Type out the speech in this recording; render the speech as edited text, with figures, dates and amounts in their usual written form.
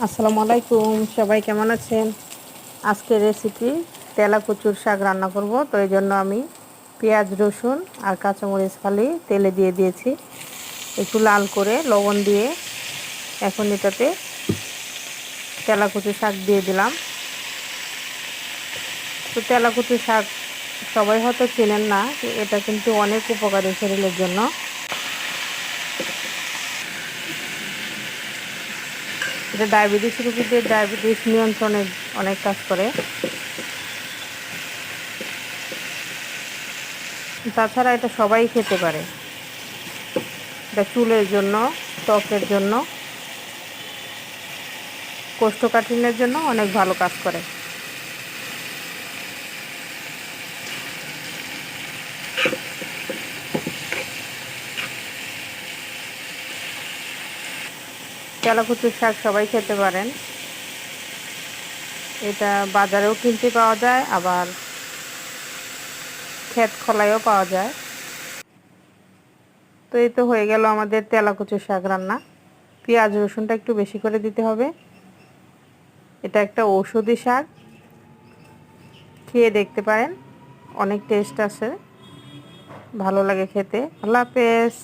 আসসালামু আলাইকুম, সবাই কেমন আছেন? আজকের রেসিপি তেলা কচুর শাক রান্না করব। তো এই জন্য আমি পেঁয়াজ, রসুন আর কাঁচামরিচ খালি তেলে দিয়ে দিয়েছি, একটু লাল করে লবণ দিয়ে। এখন এটাতে তেলা কচুর শাক দিয়ে দিলাম। তো তেলা কচুর শাক সবাই হয়তো চেনেন না, এটা কিন্তু অনেক উপকারী শরীরের জন্য। এটা ডায়াবেটিস রোগীদের ডায়াবেটিস নিয়ন্ত্রণে অনেক কাজ করে। তাছাড়া এটা সবাই খেতে পারে। এটা চুলের জন্য, ত্বকের জন্য, কোষ্ঠকাঠিন্যের জন্য অনেক ভালো কাজ করে। তেলাকুচুর শাক সবাই খেতে পারেন। এটা বাজারেও কিনতে পাওয়া যায়, আবার ক্ষেত খোলায়ও পাওয়া যায়। তো এই তো হয়ে গেল আমাদের তেলাকুচুর শাক রান্না। পেঁয়াজ রসুনটা একটু বেশি করে দিতে হবে। এটা একটা ঔষধি শাক, খেয়ে দেখতে পারেন, অনেক টেস্ট আছে, ভালো লাগে খেতে। আল্লাহ হাফেজ।